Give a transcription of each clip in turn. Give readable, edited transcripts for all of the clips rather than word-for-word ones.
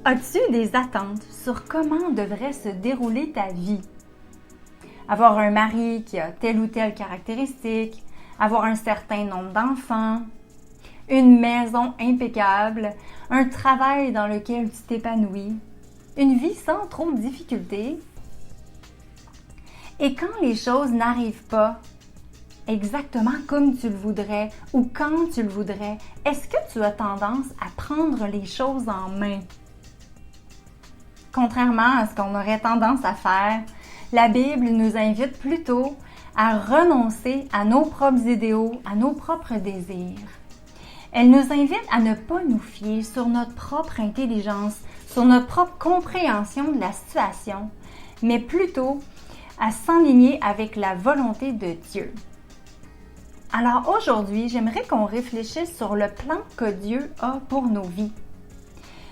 As-tu des attentes sur comment devrait se dérouler ta vie? Avoir un mari qui a telle ou telle caractéristique, avoir un certain nombre d'enfants, une maison impeccable, un travail dans lequel tu t'épanouis, une vie sans trop de difficultés. Et quand les choses n'arrivent pas exactement comme tu le voudrais ou quand tu le voudrais, est-ce que tu as tendance à prendre les choses en main? Contrairement à ce qu'on aurait tendance à faire, la Bible nous invite plutôt à renoncer à nos propres idéaux, à nos propres désirs. Elle nous invite à ne pas nous fier sur notre propre intelligence, sur notre propre compréhension de la situation, mais plutôt à s'enligner avec la volonté de Dieu. Alors aujourd'hui, j'aimerais qu'on réfléchisse sur le plan que Dieu a pour nos vies.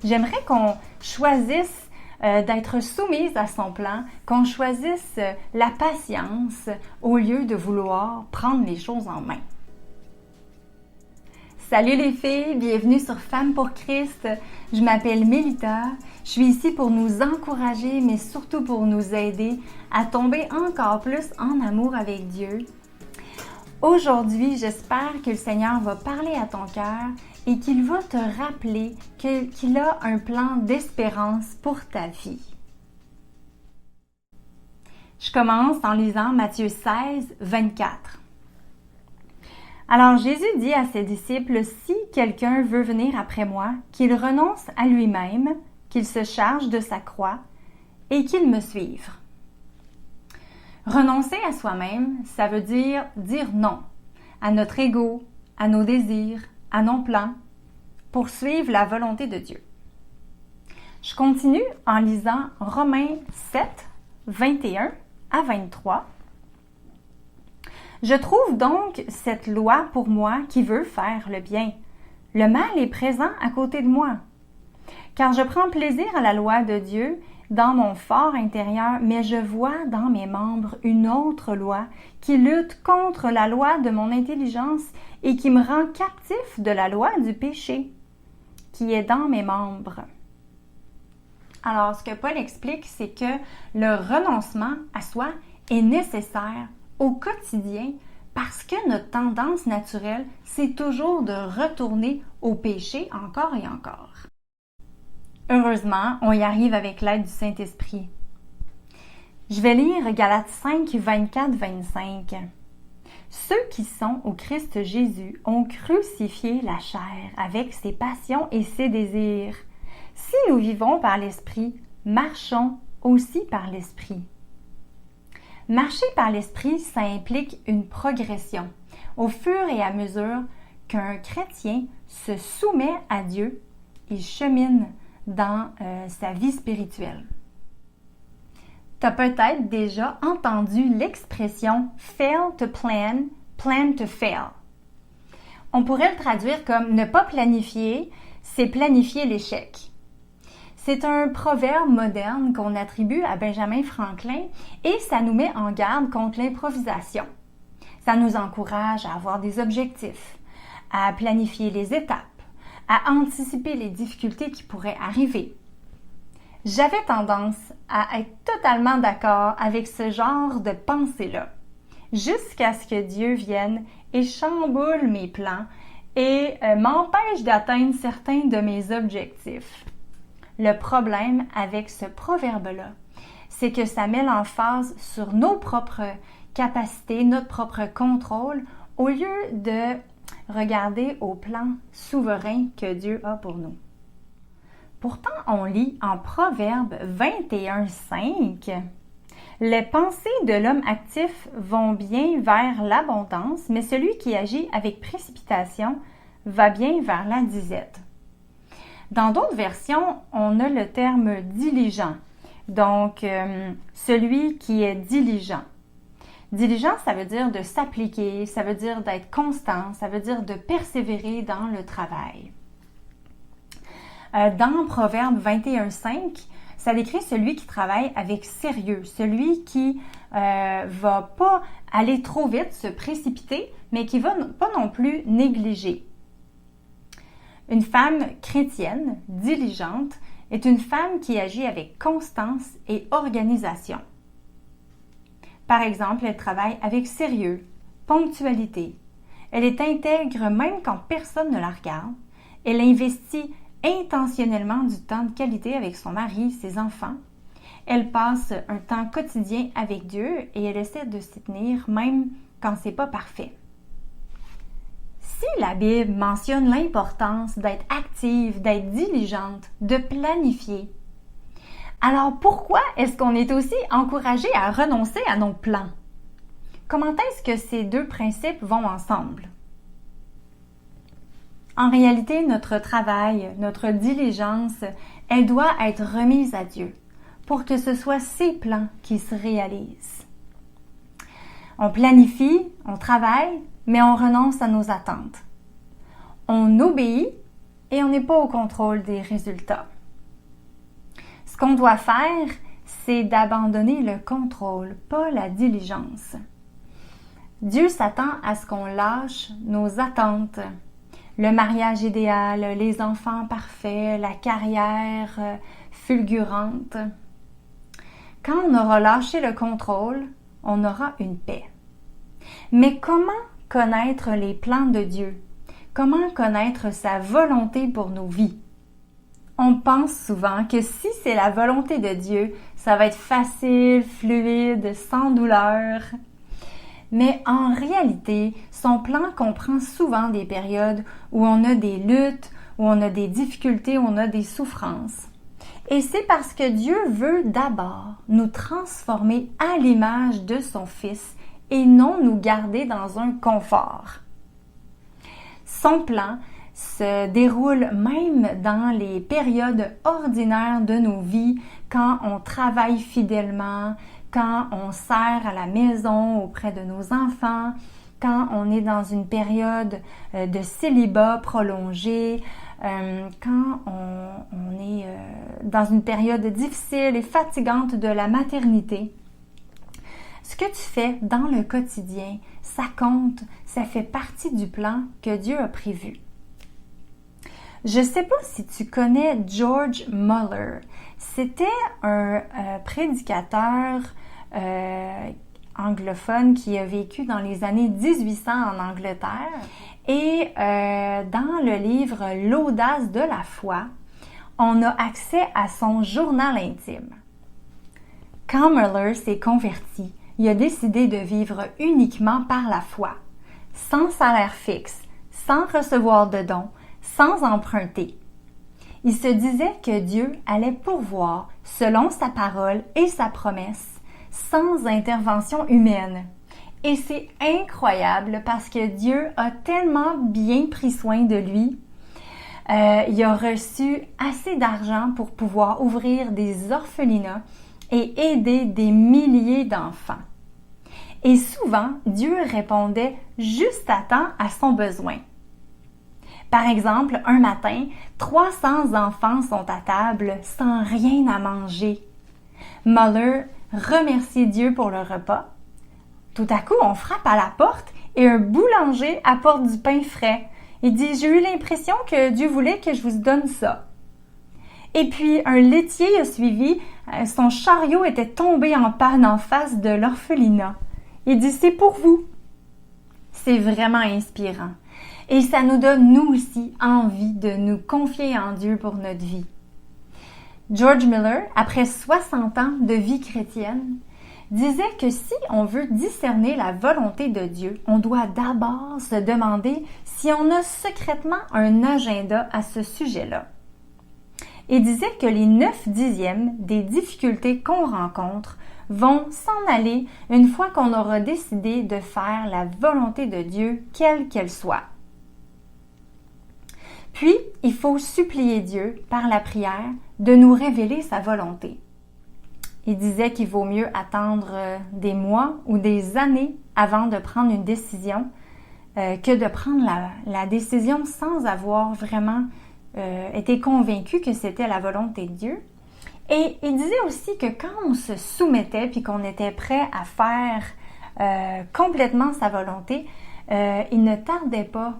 J'aimerais qu'on choisisse d'être soumise à son plan, qu'on choisisse la patience au lieu de vouloir prendre les choses en main. Salut les filles, bienvenue sur Femmes pour Christ. Je m'appelle Mélita. Je suis ici pour nous encourager, mais surtout pour nous aider à tomber encore plus en amour avec Dieu. Aujourd'hui, j'espère que le Seigneur va parler à ton cœur et qu'il va te rappeler qu'il a un plan d'espérance pour ta vie. Je commence en lisant Matthieu 16, 24. Alors Jésus dit à ses disciples, « Si quelqu'un veut venir après moi, qu'il renonce à lui-même, qu'il se charge de sa croix et qu'il me suive. » Renoncer à soi-même, ça veut dire non à notre ego, à nos désirs, à nos plans, pour suivre la volonté de Dieu. Je continue en lisant Romains 7, 21 à 23. Je trouve donc cette loi pour moi qui veut faire le bien. Le mal est présent à côté de moi. Car je prends plaisir à la loi de Dieu dans mon fort intérieur, mais je vois dans mes membres une autre loi qui lutte contre la loi de mon intelligence et qui me rend captif de la loi du péché qui est dans mes membres. Alors, ce que Paul explique, c'est que le renoncement à soi est nécessaire au quotidien parce que notre tendance naturelle, c'est toujours de retourner au péché encore et encore. Heureusement, on y arrive avec l'aide du Saint-Esprit. Je vais lire Galates 5, 24-25. Ceux qui sont au Christ Jésus ont crucifié la chair avec ses passions et ses désirs. Si nous vivons par l'Esprit, marchons aussi par l'Esprit. Marcher par l'Esprit, ça implique une progression. Au fur et à mesure qu'un chrétien se soumet à Dieu, il chemine dans sa vie spirituelle. Tu as peut-être déjà entendu l'expression « fail to plan, plan to fail ». On pourrait le traduire comme « ne pas planifier, c'est planifier l'échec ». C'est un proverbe moderne qu'on attribue à Benjamin Franklin et ça nous met en garde contre l'improvisation. Ça nous encourage à avoir des objectifs, à planifier les étapes, à anticiper les difficultés qui pourraient arriver. J'avais tendance à être totalement d'accord avec ce genre de pensée-là, jusqu'à ce que Dieu vienne et chamboule mes plans et m'empêche d'atteindre certains de mes objectifs. Le problème avec ce proverbe-là, c'est que ça met l'emphase sur nos propres capacités, notre propre contrôle, au lieu de regarder au plan souverain que Dieu a pour nous. Pourtant, on lit en Proverbe 21:5 « Les pensées de l'homme actif vont bien vers l'abondance, mais celui qui agit avec précipitation va bien vers la disette. » Dans d'autres versions, on a le terme « diligent », donc celui qui est diligent. Diligent, ça veut dire de s'appliquer, ça veut dire d'être constant, ça veut dire de persévérer dans le travail. Dans Proverbe 21:5, ça décrit celui qui travaille avec sérieux, celui qui va pas aller trop vite, se précipiter, mais qui va pas non plus négliger. Une femme chrétienne, diligente, est une femme qui agit avec constance et organisation. Par exemple, elle travaille avec sérieux, ponctualité. Elle est intègre même quand personne ne la regarde. Elle investit intentionnellement du temps de qualité avec son mari, ses enfants. Elle passe un temps quotidien avec Dieu et elle essaie de s'y tenir même quand c'est pas parfait. Si la Bible mentionne l'importance d'être active, d'être diligente, de planifier, alors pourquoi est-ce qu'on est aussi encouragé à renoncer à nos plans? Comment est-ce que ces deux principes vont ensemble? En réalité, notre travail, notre diligence, elle doit être remise à Dieu pour que ce soit ses plans qui se réalisent. On planifie, on travaille, mais on renonce à nos attentes. On obéit et on n'est pas au contrôle des résultats. Ce qu'on doit faire, c'est d'abandonner le contrôle, pas la diligence. Dieu s'attend à ce qu'on lâche nos attentes. Le mariage idéal, les enfants parfaits, la carrière fulgurante. Quand on aura lâché le contrôle, on aura une paix. Mais comment connaître les plans de Dieu? Comment connaître sa volonté pour nos vies? On pense souvent que si c'est la volonté de Dieu, ça va être facile, fluide, sans douleur. Mais en réalité, son plan comprend souvent des périodes où on a des luttes, où on a des difficultés, où on a des souffrances. Et c'est parce que Dieu veut d'abord nous transformer à l'image de son Fils et non nous garder dans un confort. Son plan se déroule même dans les périodes ordinaires de nos vies, quand on travaille fidèlement, quand on sert à la maison auprès de nos enfants, quand on est dans une période de célibat prolongé, quand on est dans une période difficile et fatigante de la maternité. Ce que tu fais dans le quotidien, ça compte, ça fait partie du plan que Dieu a prévu. Je ne sais pas si tu connais George Muller. C'était un prédicateur anglophone qui a vécu dans les années 1800 en Angleterre. Et dans le livre L'audace de la foi, on a accès à son journal intime. Quand Muller s'est converti, il a décidé de vivre uniquement par la foi, sans salaire fixe, sans recevoir de dons, sans emprunter. Il se disait que Dieu allait pourvoir selon sa parole et sa promesse, sans intervention humaine. Et c'est incroyable parce que Dieu a tellement bien pris soin de lui. Il a reçu assez d'argent pour pouvoir ouvrir des orphelinats et aider des milliers d'enfants. Et souvent, Dieu répondait juste à temps à son besoin. Par exemple, un matin, 300 enfants sont à table sans rien à manger. Muller remercie Dieu pour le repas. Tout à coup, on frappe à la porte et un boulanger apporte du pain frais. Il dit « J'ai eu l'impression que Dieu voulait que je vous donne ça. » Et puis, un laitier a suivi. Son chariot était tombé en panne en face de l'orphelinat. Il dit « C'est pour vous. » C'est vraiment inspirant. Et ça nous donne, nous aussi, envie de nous confier en Dieu pour notre vie. George Muller, après 60 ans de vie chrétienne, disait que si on veut discerner la volonté de Dieu, on doit d'abord se demander si on a secrètement un agenda à ce sujet-là. Il disait que les 9/10 des difficultés qu'on rencontre vont s'en aller une fois qu'on aura décidé de faire la volonté de Dieu, quelle qu'elle soit. Puis, il faut supplier Dieu, par la prière, de nous révéler sa volonté. Il disait qu'il vaut mieux attendre des mois ou des années avant de prendre une décision que de prendre la décision sans avoir vraiment été convaincu que c'était la volonté de Dieu. Et il disait aussi que quand on se soumettait puis qu'on était prêt à faire complètement sa volonté, il ne tardait pas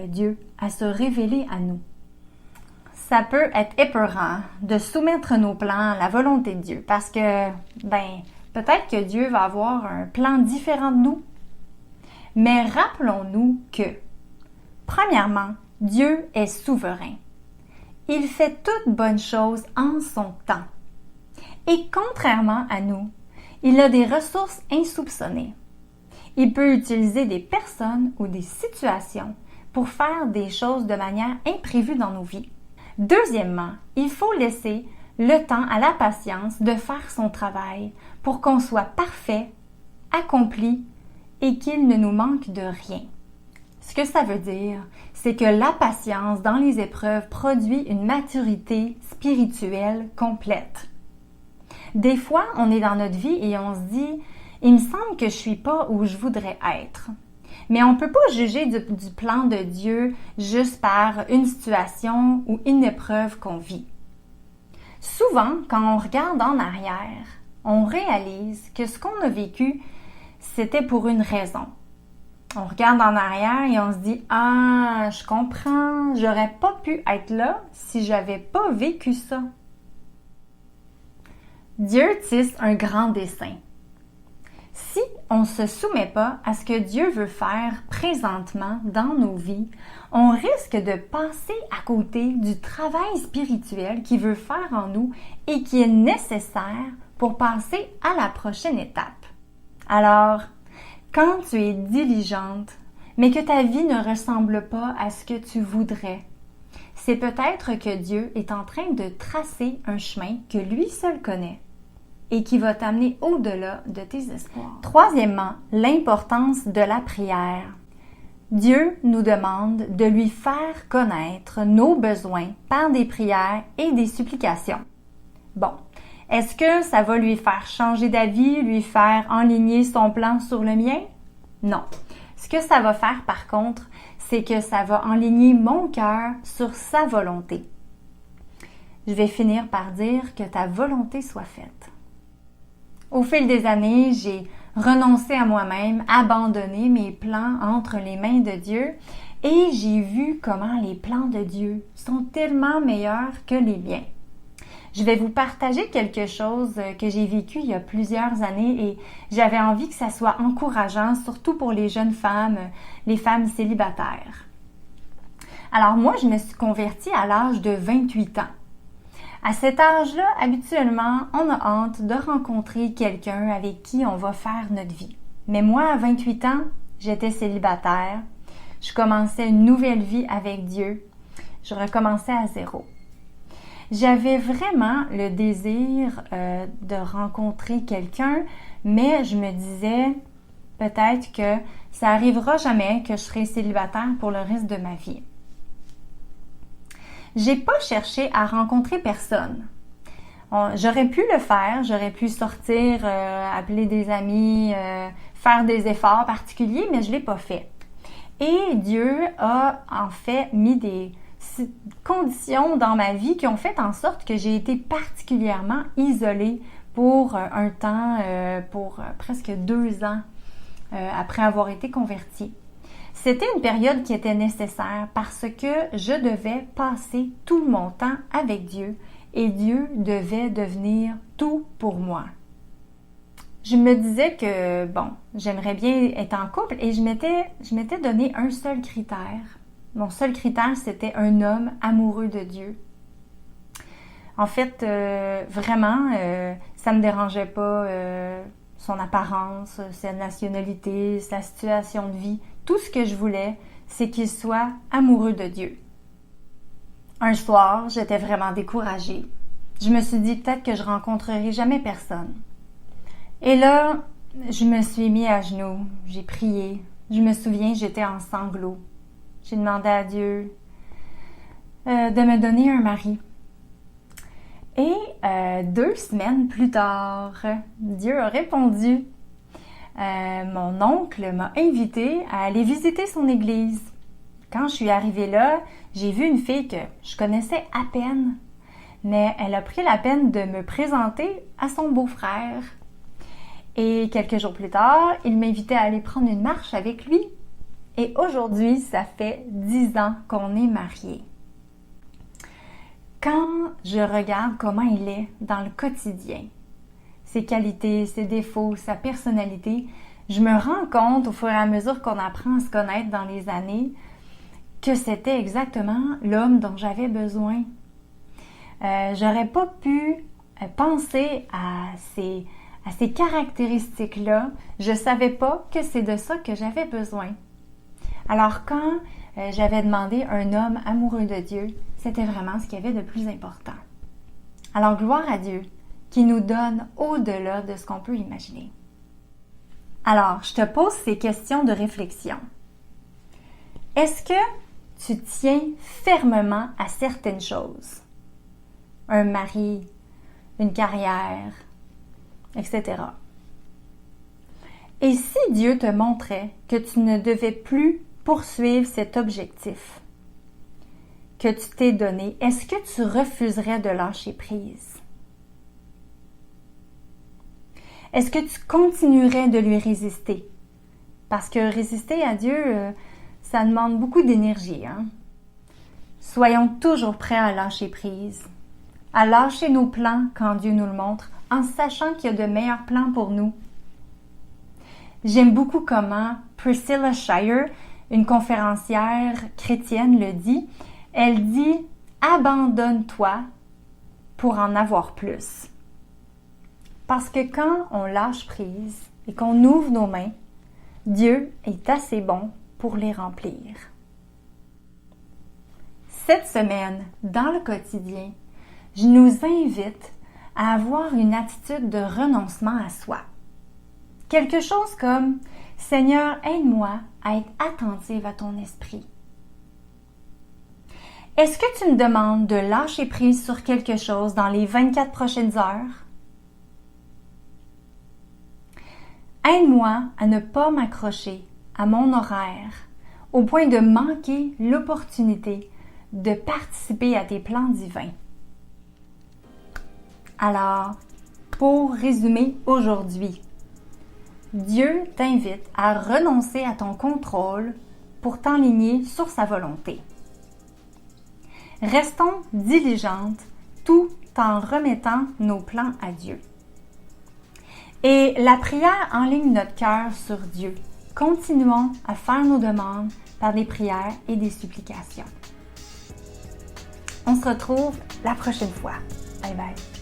Dieu à se révéler à nous. ça peut être épeurant de soumettre nos plans à la volonté de Dieu parce que, peut-être que Dieu va avoir un plan différent de nous. Mais rappelons-nous que, premièrement, Dieu est souverain. Il fait toutes bonnes choses en son temps. Et contrairement à nous, il a des ressources insoupçonnées. Il peut utiliser des personnes ou des situations pour faire des choses de manière imprévue dans nos vies. Deuxièmement, il faut laisser le temps à la patience de faire son travail pour qu'on soit parfait, accompli et qu'il ne nous manque de rien. Ce que ça veut dire, c'est que la patience dans les épreuves produit une maturité spirituelle complète. Des fois, on est dans notre vie et on se dit « Il me semble que je suis pas où je voudrais être ». Mais on ne peut pas juger du plan de Dieu juste par une situation ou une épreuve qu'on vit. Souvent, quand on regarde en arrière, on réalise que ce qu'on a vécu, c'était pour une raison. On regarde en arrière et on se dit « Ah, je comprends, j'aurais pas pu être là si j'avais pas vécu ça. » Dieu tisse un grand dessein. Si on ne se soumet pas à ce que Dieu veut faire présentement dans nos vies, on risque de passer à côté du travail spirituel qu'il veut faire en nous et qui est nécessaire pour passer à la prochaine étape. Alors, quand tu es diligente, mais que ta vie ne ressemble pas à ce que tu voudrais, c'est peut-être que Dieu est en train de tracer un chemin que lui seul connaît et qui va t'amener au-delà de tes espoirs. Troisièmement, l'importance de la prière. Dieu nous demande de lui faire connaître nos besoins par des prières et des supplications. Bon, est-ce que ça va lui faire changer d'avis, lui faire enligner son plan sur le mien? Non. Ce que ça va faire par contre, c'est que ça va enligner mon cœur sur sa volonté. Je vais finir par dire que ta volonté soit faite. Au fil des années, j'ai renoncé à moi-même, abandonné mes plans entre les mains de Dieu et j'ai vu comment les plans de Dieu sont tellement meilleurs que les miens. Je vais vous partager quelque chose que j'ai vécu il y a plusieurs années et j'avais envie que ça soit encourageant, surtout pour les jeunes femmes, les femmes célibataires. Alors moi, je me suis convertie à l'âge de 28 ans. À cet âge-là, habituellement, on a hâte de rencontrer quelqu'un avec qui on va faire notre vie. Mais moi, à 28 ans, j'étais célibataire. Je commençais une nouvelle vie avec Dieu. Je recommençais à zéro. J'avais vraiment le désir de rencontrer quelqu'un, mais je me disais peut-être que ça arrivera jamais que je serai célibataire pour le reste de ma vie. J'ai pas cherché à rencontrer personne. J'aurais pu le faire, j'aurais pu sortir, appeler des amis, faire des efforts particuliers, mais je l'ai pas fait. Et Dieu a en fait mis des conditions dans ma vie qui ont fait en sorte que j'ai été particulièrement isolée pour un temps, pour presque 2 ans après avoir été convertie. C'était une période qui était nécessaire parce que je devais passer tout mon temps avec Dieu et Dieu devait devenir tout pour moi. Je me disais que, j'aimerais bien être en couple et je m'étais donné un seul critère. Mon seul critère, c'était un homme amoureux de Dieu. En fait, vraiment, ça me dérangeait pas son apparence, sa nationalité, sa situation de vie. Tout ce que je voulais, c'est qu'il soit amoureux de Dieu. Un soir, j'étais vraiment découragée. Je me suis dit peut-être que je rencontrerai jamais personne. Et là, je me suis mis à genoux, j'ai prié. Je me souviens, j'étais en sanglots. J'ai demandé à Dieu de me donner un mari. Et 2 semaines plus tard, Dieu a répondu. Mon oncle m'a invité à aller visiter son église. Quand je suis arrivée là, j'ai vu une fille que je connaissais à peine, mais elle a pris la peine de me présenter à son beau-frère. Et quelques jours plus tard, il m'invitait à aller prendre une marche avec lui. Et aujourd'hui, ça fait 10 ans qu'on est mariés. Quand je regarde comment il est dans le quotidien, ses qualités, ses défauts, sa personnalité, je me rends compte au fur et à mesure qu'on apprend à se connaître dans les années que c'était exactement l'homme dont j'avais besoin. J'aurais pas pu penser à ces caractéristiques-là. Je savais pas que c'est de ça que j'avais besoin. Alors quand j'avais demandé un homme amoureux de Dieu, c'était vraiment ce qu'il y avait de plus important. Alors gloire à Dieu qui nous donne au-delà de ce qu'on peut imaginer. Alors, je te pose ces questions de réflexion. Est-ce que tu tiens fermement à certaines choses? Un mari, une carrière, etc. Et si Dieu te montrait que tu ne devais plus poursuivre cet objectif que tu t'es donné, est-ce que tu refuserais de lâcher prise? Est-ce que tu continuerais de lui résister? Parce que résister à Dieu, ça demande beaucoup d'énergie. Soyons toujours prêts à lâcher prise, à lâcher nos plans quand Dieu nous le montre, en sachant qu'il y a de meilleurs plans pour nous. J'aime beaucoup comment Priscilla Shirer, une conférencière chrétienne, le dit. Elle dit « Abandonne-toi pour en avoir plus ». Parce que quand on lâche prise et qu'on ouvre nos mains, Dieu est assez bon pour les remplir. Cette semaine, dans le quotidien, je nous invite à avoir une attitude de renoncement à soi. Quelque chose comme « Seigneur, aide-moi à être attentive à ton esprit ». Est-ce que tu me demandes de lâcher prise sur quelque chose dans les 24 prochaines heures? Aide-moi à ne pas m'accrocher à mon horaire au point de manquer l'opportunité de participer à tes plans divins. Alors, pour résumer aujourd'hui, Dieu t'invite à renoncer à ton contrôle pour t'enligner sur sa volonté. Restons diligentes tout en remettant nos plans à Dieu. Et la prière enligne notre cœur sur Dieu. Continuons à faire nos demandes par des prières et des supplications. On se retrouve la prochaine fois. Bye bye.